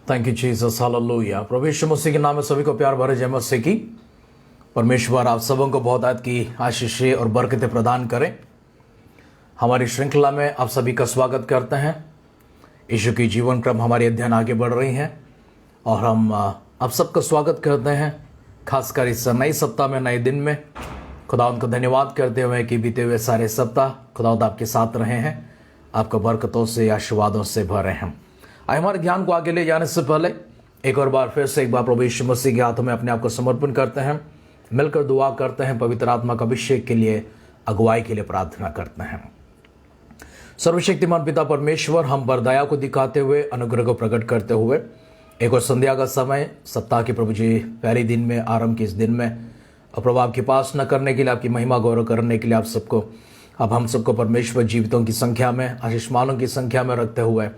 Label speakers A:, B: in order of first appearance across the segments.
A: Thank you Jesus, hallelujah. प्रभु यीशु मसीह के नाम में सभी को प्यार भरे जय मसीह की। परमेश्वर आप सबों को बहुत आयत की आशीषें और बरकतें प्रदान करें। हमारी श्रृंखला में आप सभी का स्वागत करते हैं। यीशु की जीवन क्रम हमारी अध्ययन आगे बढ़ रही हैं और हम आप सबका स्वागत करते हैं, खासकर इस नई सप्ताह में, नए दिन में। खुदावंद को धन्यवाद करते हुए कि बीते हुए सारे सप्ताह खुदावंद आपके साथ रहे हैं, आपको बरकतों से आशीर्वादों से भरे हैं। आइए हमारे ध्यान को आगे ले जाने से पहले एक और बार फिर से एक बार प्रभु यीशु मसीह के हाथों में अपने आप को समर्पण करते हैं, मिलकर दुआ करते हैं, पवित्र आत्मा का अभिषेक के लिए, अगुवाई के लिए प्रार्थना करते हैं। सर्वशक्तिमान पिता परमेश्वर, हम पर दया को दिखाते हुए, अनुग्रह को प्रकट करते हुए एक और संध्या का समय, सप्ताह के प्रभु जी पहले दिन में, आरंभ के इस दिन में, और प्रभु आपकी उपासना करने के लिए, आपकी महिमा गौरव करने के लिए आप सबको, अब हम सबको परमेश्वर जीवितों की संख्या में, आशीषमानों की संख्या में रखते हुए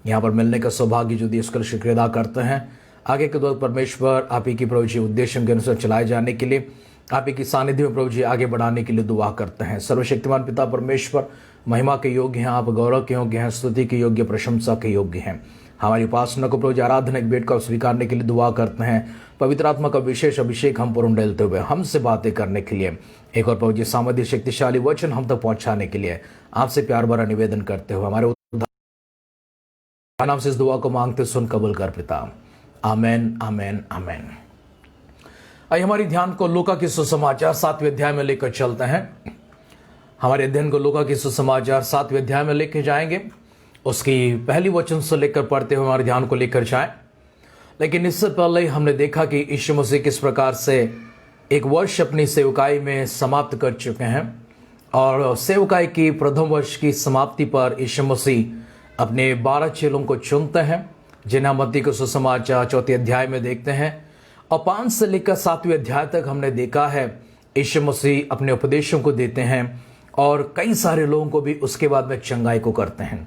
A: यहाँ पर मिलने का सौभाग्य जो दिया, उसके लिए शुक्रिया अदा करते हैं। आगे के दौर परमेश्वर आप ही की प्रभु जी उद्देश्यों के अनुसार चलाए जाने के लिए, आप ही की सानिध्य में प्रभु जी आगे बढ़ाने के लिए दुआ करते हैं। सर्वशक्तिमान पिता परमेश्वर, महिमा के योग्य हैं आप, गौरव के योग्य हैं, स्तुति के योग्य, प्रशंसा के योग्य हैं। हमारी उपासना को प्रभु जी, आराधना के भेंट को स्वीकारने के लिए दुआ करते हैं। पवित्र आत्मा का विशेष अभिषेक हम पर उंडेलते हुए हमसे बातें करने के लिए, एक और प्रभु जी सामर्थ्य शक्तिशाली वचन हम तक पहुंचाने के लिए आपसे प्यार भरा निवेदन करते हुए हमारे नाम से इस दुआ को मांगते, सुन कबूल कर पिता। आमेन, आमेन, आमेन। आइए हमारी ध्यान को लूका की सुसमाचार 7वें अध्याय में लेकर चलते हैं। हमारे अध्ययन को लूका की सुसमाचार 7वें अध्याय में लेकर जाएंगे। उसकी पहली वचन से लेकर पढ़ते हुए हमारे ध्यान को लेकर जाएं। लेकिन इससे पहले हमने देखा कि यीशु मसीह किस प्रकार से एक वर्ष अपनी सेवकाई में समाप्त कर चुके हैं, और सेवकाई की प्रथम वर्ष की समाप्ति पर यीशु मसीह अपने 12 चेलों को चुनते हैं, जिन्हें हम मत्ती के सुसमाचार 4 अध्याय में देखते हैं। और 5 से लेकर 7वें अध्याय तक हमने देखा है यीशु मसीह अपने उपदेशों को देते हैं और कई सारे लोगों को भी उसके बाद में चंगाई को करते हैं।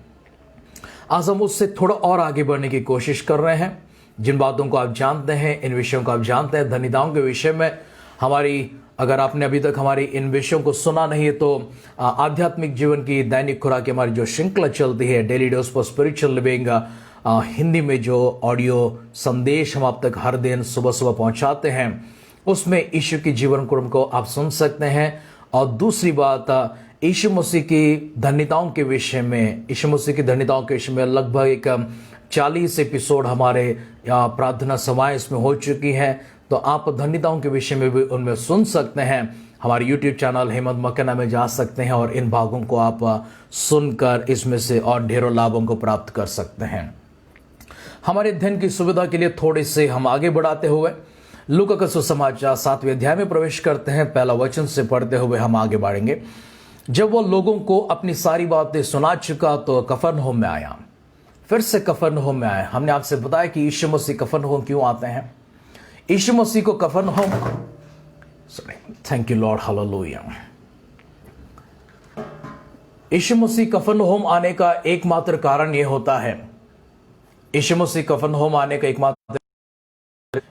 A: आज हम उससे थोड़ा और आगे बढ़ने की कोशिश कर रहे हैं। जिन बातों को आप जानते हैं, इन विषयों को आप जानते हैं, धन्यताओं के विषय में हमारी, अगर आपने अभी तक हमारी इन विषयों को सुना नहीं है तो आध्यात्मिक जीवन की दैनिक खुराक की हमारी जो श्रृंखला चलती है, daily dose for spiritual living, Hindi में जो ऑडियो संदेश हम आप तक हर दिन सुबह सुबह पहुंचाते हैं, उसमें यीशु की जीवन क्रम को आप सुन सकते हैं। और दूसरी बात, यीशु मसीह की धन्यताओं के विषय में, यीशु मसीह की धन्यताओं के विषय में लगभग एक 40 एपिसोड हमारे प्रार्थना सभाएं इसमें हो चुकी हैं, तो आप धन्यताओं के विषय में भी उनमें सुन सकते हैं। हमारे YouTube चैनल हेमंत मक्केना में जा सकते हैं और इन भागों को आप सुनकर इसमें से और ढेरों लाभों को प्राप्त कर सकते हैं। हमारे अध्ययन की सुविधा के लिए थोड़े से हम आगे बढ़ाते हुए लूका का सुसमाचार 7वें अध्याय में प्रवेश करते हैं। पहला वचन से पढ़ते हुए हम आगे बढ़ेंगे। जब वो लोगों को अपनी सारी बातें सुना चुका तो कफरनहूम में आया। फिर से कफरनहूम में आया। हमने आपसे बताया कि यीशु मसीह कफरनहूम क्यों आते हैं। यीशु मसीह को कफरनहूम, थैंक यू लॉर्ड, हालेलुया। यीशु मसीह कफरनहूम आने का एकमात्र कारण यह होता है, यीशु मसीह कफरनहूम आने का एकमात्र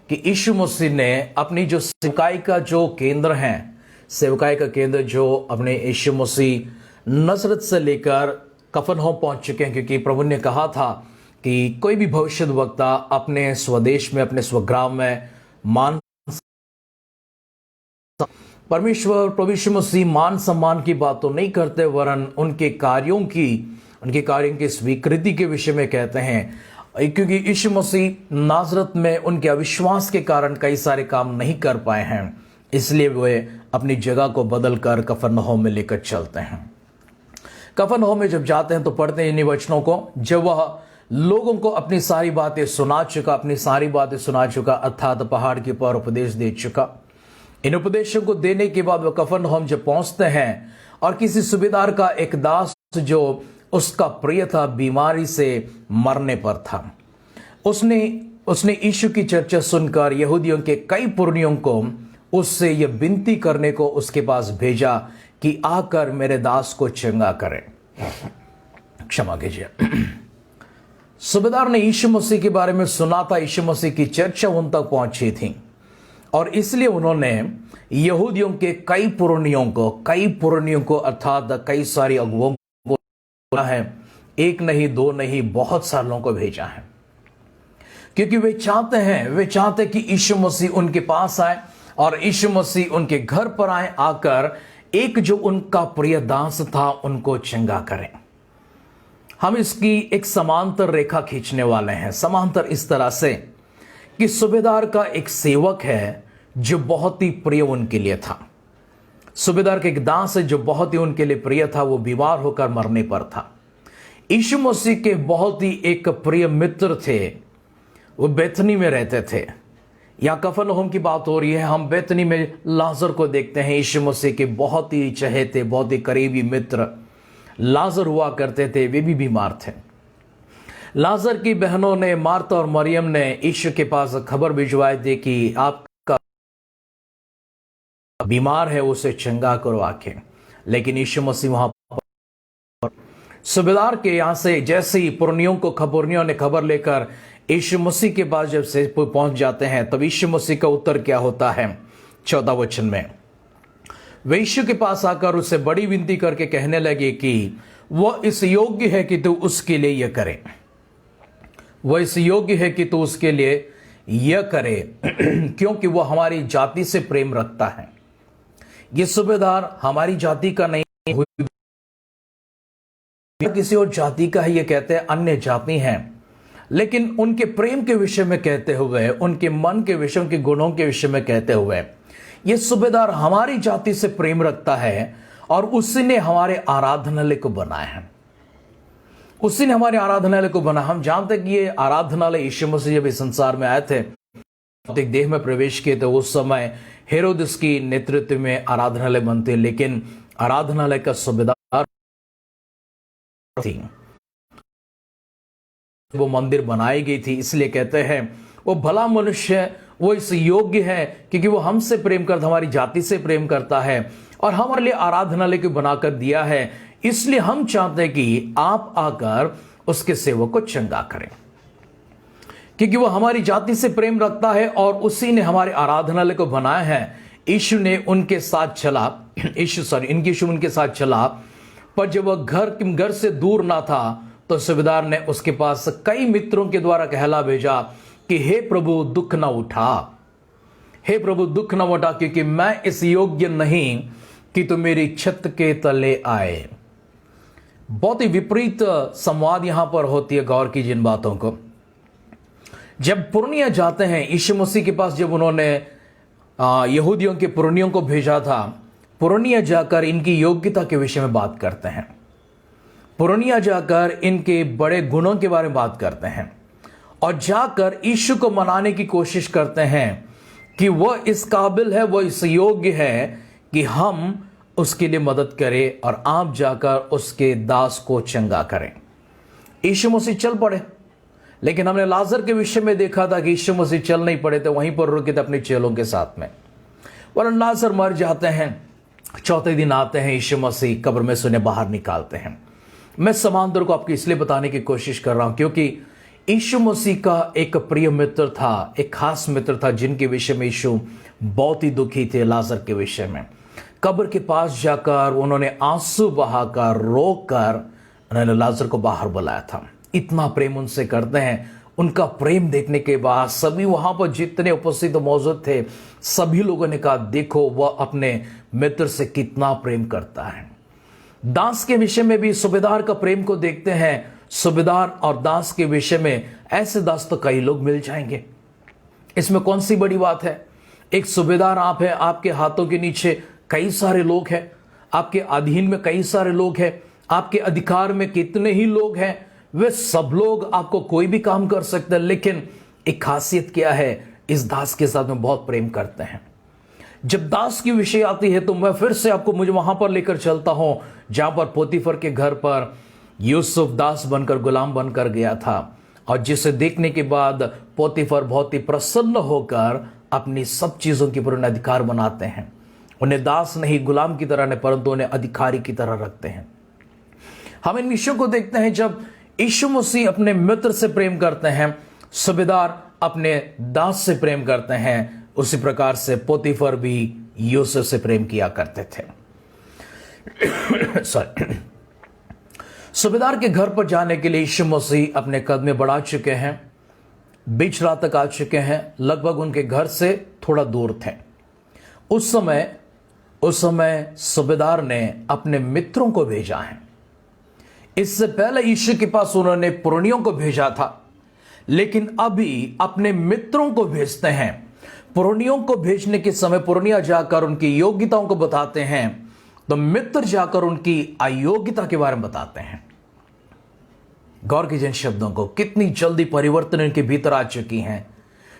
A: कि यीशु मसीह ने अपनी जो सेवकाई का जो केंद्र है, सेवकाई का केंद्र जो अपने यीशु मसीह नजरत से लेकर कफरनहूम पहुंच चुके हैं, क्योंकि प्रभु ने कहा था कि कोई भी भविष्यद्वक्ता अपने स्वदेश में, अपने स्वग्राम में मान, परमेश्वर प्रभु यीशु मसीह मान सम्मान की बात तो नहीं करते, वरन उनके कार्यों की स्वीकृति के विषय में कहते हैं। क्योंकि यीशु मसीह नाजरत में उनके अविश्वास के कारण कई सारे काम नहीं कर पाए हैं, इसलिए वे अपनी जगह को बदलकर कफरनहूम में लेकर चलते हैं। कफरनहूम में जब जाते हैं तो पढ़ते हैं इन्हीं वचनों को, जब वह लोगों को अपनी सारी बातें सुना चुका, अर्थात पहाड़ के ऊपर उपदेश दे चुका। इन उपदेशों को देने के बाद वह कफरनहूम जब पहुंचते हैं और किसी सूबेदार का एक दास जो उसका प्रिय था, बीमारी से मरने पर था, उसने यीशु की चर्चा सुनकर यहूदियों के कई पुरनियों को उससे यह विनती करने को उसके पास भेजा कि आकर मेरे दास को चंगा करे। क्षमा कीजिए। सूबेदार ने यीशु मसीह के बारे में सुना था, यीशु मसीह की चर्चा उन तक पहुंची थी, और इसलिए उन्होंने यहूदियों के कई पुरनियों को अर्थात कई सारी अगुवों को है, एक नहीं, दो नहीं, बहुत सारे लोगों को भेजा है। क्योंकि वे चाहते कि यीशु मसीह उनके पास आए और यीशु मसीह उनके घर पर आए, आकर एक जो उनका प्रिय दास था उनको चंगा करें। हम इसकी एक समांतर रेखा खींचने वाले हैं। समांतर इस तरह से कि सूबेदार का एक सेवक है जो बहुत ही प्रिय उनके लिए था। सूबेदार का एक दास है जो बहुत ही उनके लिए प्रिय था, वो बीमार होकर मरने पर था। यीशु मसीह के बहुत ही एक प्रिय मित्र थे, वो बेथनी में रहते थे। या कफरनहूम की बात हो रही है, हम बेथनी में लाजर को देखते हैं। यीशु मसीह के बहुत ही चहेते, बहुत ही करीबी मित्र लाजर हुआ करते थे, वे भी बीमार थे। लाजर की बहनों ने, मार्था और मरियम ने यीशु के पास खबर भिजवाई थी कि आपका बीमार है, उसे चंगा करो आके। लेकिन यीशु मसीह वहां पर सूबेदार के यहां से जैसे ही पुरनियों ने खबर लेकर यीशु मसीह के पास जब से पहुंच जाते हैं, तब यीशु मसीह का उत्तर क्या होता है 14 वचन में। वे यीशु के पास आकर उससे बड़ी विनती करके कहने लगे कि वह इस योग्य है कि तू उसके लिए यह करे, वह इस योग्य है कि तू उसके लिए यह करे, क्योंकि वह हमारी जाति से प्रेम रखता है। ये सूबेदार हमारी जाति का नहीं, किसी और जाति का है, ये कहते हैं अन्य जाति हैं। लेकिन उनके प्रेम के विषय में कहते हुए, उनके मन के विषय, उनके गुणों के विषय में कहते हुए, ये सूबेदार हमारी जाति से प्रेम रखता है और उसी ने हमारे आराधनालय को बनाया है। उसी ने हमारे आराधनालय को बनाया। हम जानते कि ये आराधनालय यीशु मसीह जब इस संसार में आए थे, एक देह में प्रवेश किए थे, उस समय हेरोदेस की नेतृत्व में आराधनालय बनते, लेकिन आराधनालय का सूबेदार थी, वो मंदिर बनाई गई थी। इसलिए कहते हैं वो भला मनुष्य, वो इस योग्य है क्योंकि वो हमसे प्रेम करता, हमारी जाति से प्रेम करता है और हमारे लिए आराधनालय को बनाकर दिया है। इसलिए हम चाहते हैं कि आप आकर उसके सेवक को चंगा करें, क्योंकि वो हमारी जाति से प्रेम रखता है और उसी ने हमारे आराधनालय को बनाया है। यीशु ने उनके साथ चला, यीशु उनके साथ चला, पर जब वह घर से दूर ना था तो सूबेदार ने उसके पास कई मित्रों के द्वारा कहला भेजा कि हे प्रभु दुख न उठा, हे प्रभु दुख न उठा, क्योंकि मैं इस योग्य नहीं कि तू मेरी छत के तले आए। बहुत ही विपरीत संवाद यहां पर होती है, गौर कीजिए इन बातों को। जब पुरनिया जाते हैं यीशु मसीह के पास, जब उन्होंने यहूदियों के पुरनियों को भेजा था, पुरनिया जाकर इनकी योग्यता के विषय में बात करते हैं, पुरनिया जाकर इनके बड़े गुणों के बारे में बात करते हैं और जाकर यीशु को मनाने की कोशिश करते हैं कि वह इस काबिल है, वह इस योग्य है कि हम उसके लिए मदद करें और आप जाकर उसके दास को चंगा करें। यीशु मसीह चल पड़े, लेकिन हमने लाजर के विषय में देखा था कि यीशु मसीह चल नहीं पड़े थे, वहीं पर रुके थे अपने चेलों के साथ में। वरन लाजर मर जाते हैं, चौथे दिन आते हैं यीशु मसीह, कब्र में से उन्हें बाहर निकालते हैं। मैं समांतर को आपको इसलिए बताने की कोशिश कर रहा हूं क्योंकि यीशु मसीह का एक प्रिय मित्र था, एक खास मित्र था, जिनके विषय में यीशु बहुत ही दुखी थे। लाजर के विषय में कब्र के पास जाकर उन्होंने आंसू बहाकर, रोकर उन्होंने लाजर को बाहर बुलाया था। इतना प्रेम उनसे करते हैं। उनका प्रेम देखने के बाद सभी वहां पर जितने उपस्थित मौजूद थे, सभी लोगों ने कहा देखो वह अपने मित्र से कितना प्रेम करता है। दास के विषय में भी सूबेदार का प्रेम को देखते हैं। सूबेदार और दास के विषय में ऐसे दास तो कई लोग मिल जाएंगे, इसमें कौन सी बड़ी बात है। एक सूबेदार आप है, आपके हाथों के नीचे कई सारे लोग हैं, आपके अधीन में कई सारे लोग हैं, आपके अधिकार में कितने ही लोग हैं, वे सब लोग आपको कोई भी काम कर सकते हैं। लेकिन एक खासियत क्या है, इस दास के साथ में बहुत प्रेम करते हैं। जब दास की विषय आती है तो मैं फिर से आपको मुझे वहां पर लेकर चलता हूं जहां पर पोतीफर के घर पर यूसुफ दास बनकर, गुलाम बनकर गया था, और जिसे देखने के बाद पोतीफर बहुत ही प्रसन्न होकर अपनी सब चीजों की पूर्ण अधिकार बनाते हैं। उन्हें दास नहीं, गुलाम की तरह नहीं, परंतु उन्हें अधिकारी की तरह रखते हैं। हम इन विषयों को देखते हैं। जब यीशु मसीह अपने मित्र से प्रेम करते हैं, सूबेदार अपने दास से प्रेम करते हैं, उसी प्रकार से पोतीफर भी यूसुफ से प्रेम किया करते थे। सूबेदार के घर पर जाने के लिए यीशु मसीह अपने कदम बढ़ा चुके हैं। बीच रात तक आ चुके हैं, लगभग उनके घर से थोड़ा दूर थे। उस समय सूबेदार ने अपने मित्रों को भेजा है। इससे पहले यीशु के पास उन्होंने पुरनियों को भेजा था, लेकिन अभी अपने मित्रों को भेजते हैं। पुरनियों को भेजने के समय पुरनिया जाकर उनकी योग्यताओं को बताते हैं, तो मित्र जाकर उनकी अयोग्यता के बारे में बताते हैं। गौर कीजिए इन शब्दों को, कितनी जल्दी परिवर्तन इनके भीतर आ चुकी हैं।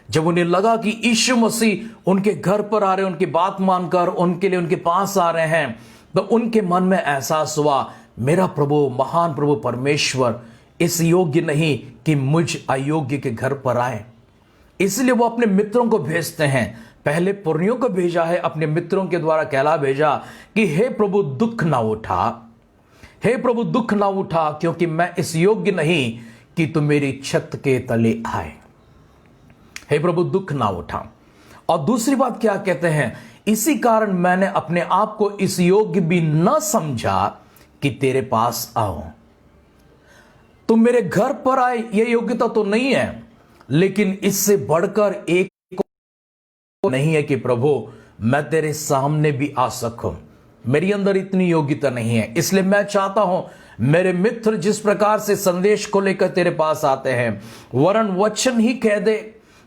A: जब उन्हें लगा कि यीशु मसीह उनके घर पर आ रहे हैं, उनकी बात मानकर उनके लिए उनके पास आ रहे हैं, तो उनके मन में एहसास हुआ, मेरा प्रभु, महान प्रभु परमेश्वर इस योग्य नहीं कि मुझ अयोग्य के घर पर आए। इसलिए वो अपने मित्रों को भेजते हैं। पहले पुरनियों को भेजा है, अपने मित्रों के द्वारा कहला भेजा कि हे प्रभु दुख ना उठा, हे प्रभु दुख ना उठा, क्योंकि मैं इस योग्य नहीं कि तुम मेरी छत के तले आए। हे प्रभु दुख ना उठा। और दूसरी बात क्या कहते हैं, इसी कारण मैंने अपने आप को इस योग्य भी न समझा कि तेरे पास आओ। तुम मेरे घर पर आए, यह योग्यता तो नहीं है, लेकिन इससे बढ़कर एक नहीं है कि प्रभु मैं तेरे सामने भी आ सकूं। मेरी अंदर इतनी योग्यता नहीं है, इसलिए मैं चाहता हूं मेरे मित्र जिस प्रकार से संदेश को लेकर तेरे पास आते हैं, वरन वचन ही कह दे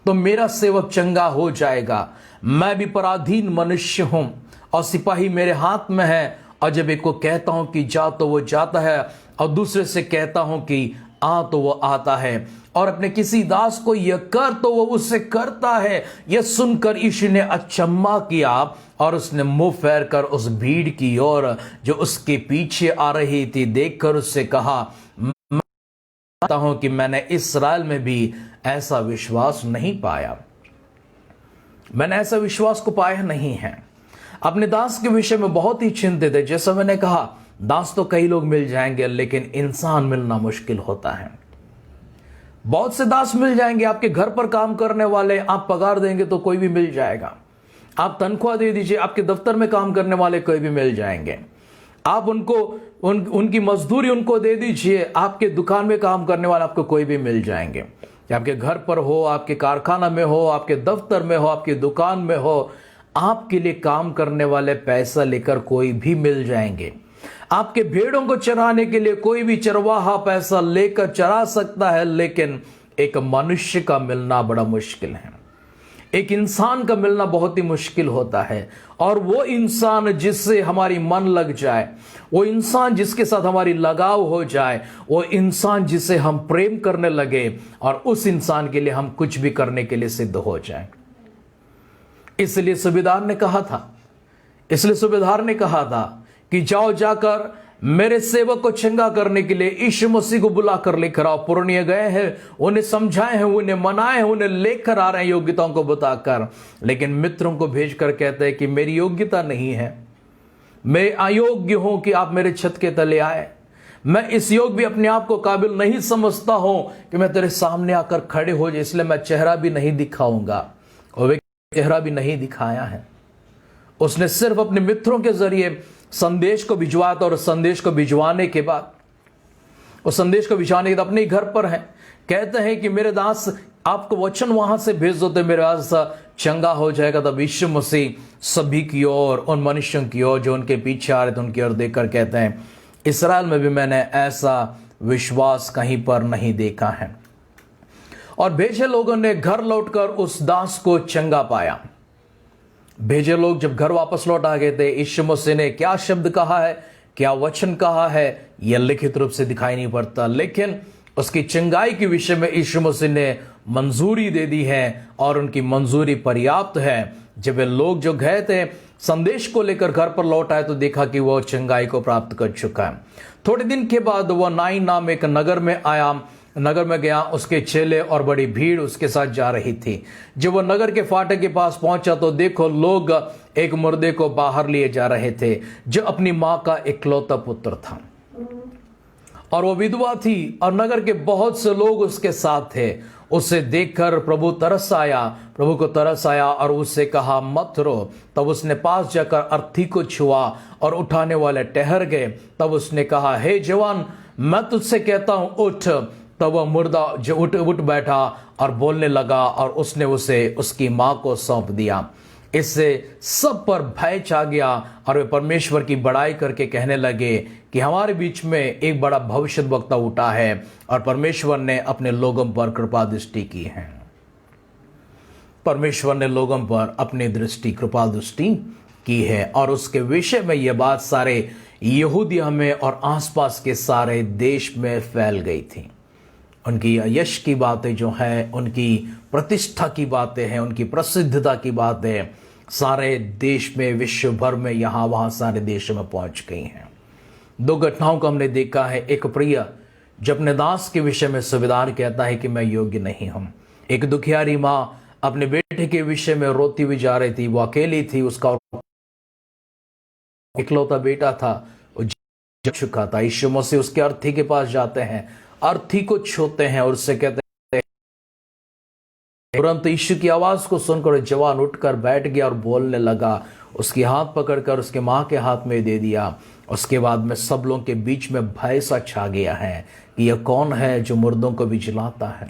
A: तो मेरा सेवक चंगा हो जाएगा। मैं भी पराधीन मनुष्य हूं और सिपाही मेरे हाथ में है, और जब एक को कहता हूं कि जा तो वो जाता है, और दूसरे से कहता हूं कि आ तो वो आता है, और अपने किसी दास को यह कर तो वो उससे करता है। यह सुनकर यीशु ने अचम्भा किया और उसने मुंह फेर कर उस भीड़ की ओर जो उसके पीछे आ रही थी देखकर उससे कहा, मैं जानता हूं कि मैंने इस्राएल में भी ऐसा विश्वास नहीं पाया। मैंने ऐसा विश्वास को पाया नहीं है। अपने दास के विषय में बहुत ही चिंतित है। जैसा मैंने कहा, दास तो कई लोग मिल जाएंगे, लेकिन इंसान मिलना मुश्किल होता है। बहुत से दास मिल जाएंगे, आपके घर पर काम करने वाले, आप पगार देंगे तो कोई भी मिल जाएगा। आप तनख्वाह दे दीजिए, आपके दफ्तर में काम करने वाले कोई भी मिल जाएंगे। आप उनको उनकी मजदूरी उनको दे दीजिए, आपके दुकान में काम करने वाले आपको कोई भी मिल जाएंगे। आपके घर पर हो, आपके कारखाना में हो, आपके दफ्तर में हो, आपकी दुकान में हो, आपके लिए काम करने वाले पैसा लेकर कोई भी मिल जाएंगे। आपके भेड़ों को चराने के लिए कोई भी चरवाहा पैसा लेकर चरा सकता है, लेकिन एक मनुष्य का मिलना बड़ा मुश्किल है। एक इंसान का मिलना बहुत ही मुश्किल होता है। और वो इंसान जिससे हमारी मन लग जाए, वो इंसान जिसके साथ हमारी लगाव हो जाए, वो इंसान जिसे हम प्रेम करने लगे, और उस इंसान के लिए हम कुछ भी करने के लिए सिद्ध हो जाए। इसलिए सूबेदार ने कहा था कि जाओ, जाकर मेरे सेवक को चंगा करने के लिए यीशु मसीह को बुलाकर लेकर आओ। पुरनिये गए हैं, उन्हें समझाए हैं, उन्हें मनाए हैं, उन्हें लेकर आ रहे हैं योग्यताओं को बताकर, लेकिन मित्रों को भेजकर कहते हैं कि मेरी योग्यता नहीं है, मैं अयोग्य हूं कि आप मेरे छत के तले आए। मैं इस योग भी अपने आप को काबिल नहीं समझता हूं कि मैं तेरे सामने आकर खड़े हो जाए, इसलिए मैं चेहरा भी नहीं दिखाऊंगा। और वे चेहरा भी नहीं दिखाया है। उसने सिर्फ अपने मित्रों के जरिए संदेश को भिजवाया था, और संदेश को भिजवाने के बाद अपने घर पर हैं, कहते हैं कि मेरे दास आपको वचन वहां से भेज दो तो मेरे दास चंगा हो जाएगा। तब यीशु मसीह सभी की ओर, उन मनुष्यों की ओर जो उनके पीछे आ रहे थे उनकी ओर देखकर कहते हैं, इस्राएल में भी मैंने ऐसा विश्वास कहीं पर नहीं देखा है। और भेजे लोगों ने घर लौटकर उस दास को चंगा पाया। भेजे लोग जब घर वापस लौट आ गए थे, यीशु मसीह ने क्या शब्द कहा है, क्या वचन कहा है, यह लिखित रूप से दिखाई नहीं पड़ता, लेकिन उसकी चंगाई के विषय में यीशु मसीह ने मंजूरी दे दी है, और उनकी मंजूरी पर्याप्त है। जब वे लोग जो गए थे संदेश को लेकर घर पर लौट आए, तो देखा कि वह चंगाई को प्राप्त कर चुका है। थोड़े दिन के बाद वह नाइन नाम एक नगर में आया, नगर में गया, उसके चेले और बड़ी भीड़ उसके साथ जा रही थी। जब वह नगर के फाटक के पास पहुंचा, तो देखो लोग एक मुर्दे को बाहर लिए जा रहे थे, जो अपनी मां का इकलौता पुत्र था, और वो विधवा थी, और नगर के बहुत से लोग उसके साथ थे। उसे देखकर प्रभु को तरस आया और उससे कहा, मत रो। तब उसने पास जाकर अर्थी को छुआ, और उठाने वाले ठहर गए। तब उसने कहा, हे जवान, मैं तुझसे कहता हूं, उठ। तब वह मुर्दा जो उठ बैठा और बोलने लगा और उसने उसे उसकी माँ को सौंप दिया। इससे सब पर भय छा गया और वे परमेश्वर की बड़ाई करके कहने लगे कि हमारे बीच में एक बड़ा भविष्यद्वक्ता उठा है और परमेश्वर ने अपने लोगों पर कृपा दृष्टि की है। परमेश्वर ने लोगों पर अपनी कृपा दृष्टि की है और उसके विषय में यह बात सारे यहूदिया में और आसपास के सारे देश में फैल गई थी। उनकी यश की बातें जो हैं, उनकी प्रतिष्ठा की बातें हैं, उनकी प्रसिद्धता की बातें सारे देश में, विश्व भर में, यहाँ वहाँ सारे देशों में पहुँच गई हैं। दो घटनाओं को हमने देखा है। एक प्रिय जो अपने दास के विषय में सुबेदार कहता है कि मैं योग्य नहीं हूँ। एक दुखियारी माँ अपने बेटे के विषय में रोती हुई जा रही थी। वो अकेली थी, उसका इकलौता बेटा था, वो जा चुका था। यीशु मसीह उसके अर्थी के पास जाते हैं, अर्थी को छूते हैं और उससे कहते हैं। तुरंत यीशु की आवाज को सुनकर जवान उठकर बैठ गया और बोलने लगा। उसकी हाथ पकड़कर उसके माँ के हाथ में दे दिया। उसके बाद में सब लोगों के बीच में भय सा छा गया है कि यह कौन है जो मुर्दों को भी जिलाता है।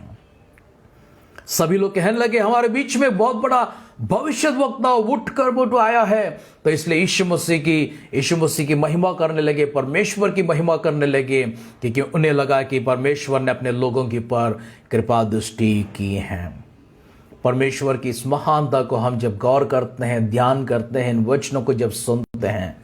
A: सभी लोग कहने लगे हमारे बीच में बहुत बड़ा भविष्यद्वक्ता उठ आया है। तो इसलिए यीशु मसीह की महिमा करने लगे, परमेश्वर की महिमा करने लगे, क्योंकि उन्हें लगा कि परमेश्वर ने अपने लोगों की पर कृपा दृष्टि की है। परमेश्वर की इस महानता को हम जब गौर करते हैं, ध्यान करते हैं, इन वचनों को जब सुनते हैं,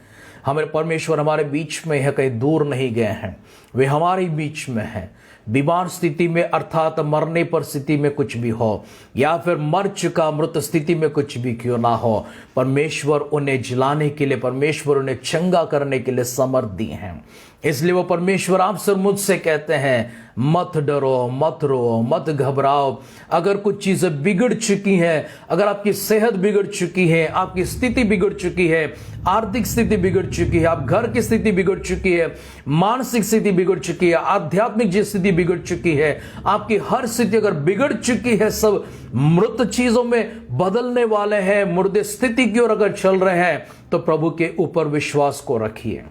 A: हमारे परमेश्वर हमारे बीच में है, कहीं दूर नहीं गए हैं, वे हमारे बीच में हैं। बीमार स्थिति में अर्थात मरने पर स्थिति में कुछ भी हो या फिर मर चुका मृत स्थिति में कुछ भी क्यों ना हो, परमेश्वर उन्हें जिलाने के लिए, परमेश्वर उन्हें चंगा करने के लिए समर्थ दी हैं। इसलिए वो परमेश्वर आपसे और मुझसे कहते हैं मत डरो, मत रो, मत घबराओ। अगर कुछ चीजें बिगड़ चुकी हैं, अगर आपकी सेहत बिगड़ चुकी है, आपकी स्थिति बिगड़ चुकी है, आर्थिक स्थिति बिगड़ चुकी है, आप घर की स्थिति बिगड़ चुकी है, मानसिक स्थिति बिगड़ चुकी है, आध्यात्मिक स्थिति बिगड़ चुकी है, आपकी हर स्थिति अगर बिगड़ चुकी है, सब मृत चीजों में बदलने वाले हैं, मुर्दे स्थिति की ओर अगर चल रहे हैं, तो प्रभु के ऊपर विश्वास को रखिए।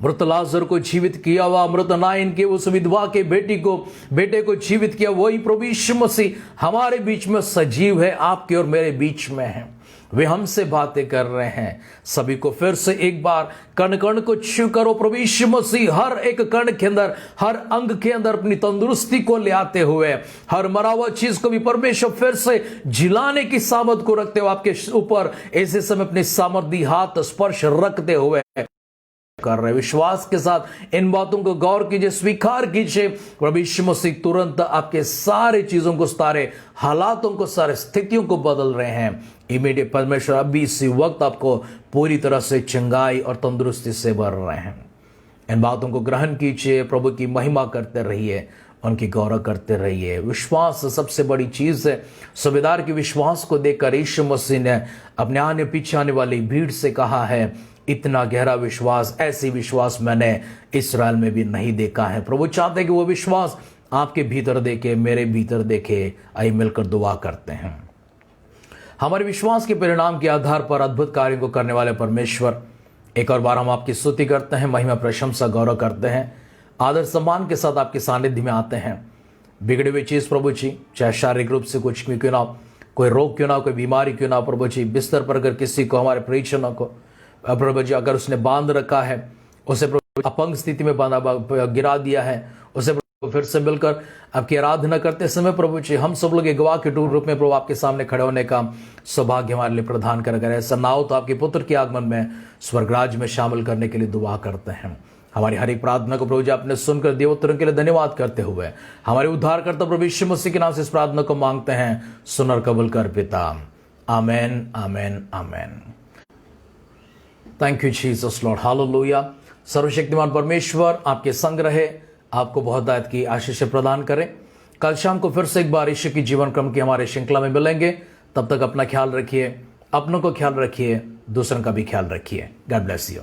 A: मृत लाजर को जीवित किया हुआ, मृत नाइन के उस विधवा के बेटे को जीवित किया, वही प्रभु यीशु मसीह हमारे बीच में सजीव है, आपके और मेरे बीच में है। वे हमसे बातें कर रहे हैं। सभी को फिर से एक बार कण कण को छू करो। प्रभु यीशु मसीह हर एक कण के अंदर, हर अंग के अंदर अपनी तंदुरुस्ती को ले आते हुए, हर मरा हुआ चीज को भी परमेश्वर फिर से जिलाने की सामर्थ को रखते हुए आपके ऊपर ऐसे समय अपनी सामर्थी हाथ स्पर्श रखते हुए कर रहे। विश्वास के साथ इन बातों को गौर कीजिए, स्वीकार कीजिए। प्रभु यीशु मसीह तुरंत आपके सारे चीजों को, सारे हालातों को, सारे स्थितियों को बदल रहे हैं। इमीडिएट परमेश्वर अभी इसी वक्त आपको पूरी तरह से चंगाई और तंदुरुस्ती से भर रहे हैं। इन बातों को ग्रहण कीजिए, प्रभु की महिमा करते रहिए, उनकी गौरव करते रहिए। विश्वास सबसे बड़ी चीज है। सूबेदार के विश्वास को देखकर यीशु मसीह ने अपने आने पीछे आने वाली भीड़ से कहा है, इतना गहरा विश्वास, ऐसी विश्वास मैंने इस्राएल में भी नहीं देखा है। प्रभु चाहते हैं कि वो विश्वास आपके भीतर देखे, मेरे भीतर देखे। आइए मिलकर दुआ करते हैं। हमारे विश्वास के परिणाम के आधार पर अद्भुत कार्यों को करने वाले परमेश्वर, एक और बार हम आपकी स्तुति करते हैं, महिमा, प्रशंसा, गौरव करते हैं। आदर सम्मान के साथ आपके सानिध्य में आते हैं। बिगड़े हुई चीज प्रभु जी, चाहे शारीरिक रूप से कुछ भी क्यों ना, कोई रोग क्यों ना, कोई बीमारी क्यों ना, प्रभु जी बिस्तर पर अगर किसी को, हमारे परिजनों को प्रभु जी अगर उसने बांध रखा है, उसे अपंग स्थिति में गिरा दिया है, उसे फिर से मिलकर आपकी आराधना करते समय प्रभु जी हम सब लोग एक गवाह के रूप में प्रभु आपके सामने खड़े होने का सौभाग्य हमारे लिए प्रदान कर। अगर ऐसा ना हो तो आपके पुत्र के आगमन में स्वर्गराज में शामिल करने के लिए दुआ करते हैं। हमारी हर एक प्रार्थना को प्रभु जी आपने सुनकर दिए उत्तरों के लिए धन्यवाद करते हुए हमारे उद्धारकर्ता प्रभु यीशु मसीह के नाम से इस प्रार्थना को मांगते हैं, सुन और कबूल कर पिता। Amen, amen, amen. Thank you Jesus Lord, hallelujah. सर्वशक्तिमान परमेश्वर आपके संग रहे, आपको बहुत दायित्व की आशीष प्रदान करें। कल शाम को फिर से एक बार यीशु की जीवन क्रम की हमारे श्रृंखला में मिलेंगे। तब तक अपना ख्याल रखिए, अपनों को ख्याल रखिए, दूसरों का भी ख्याल रखिए। God bless you.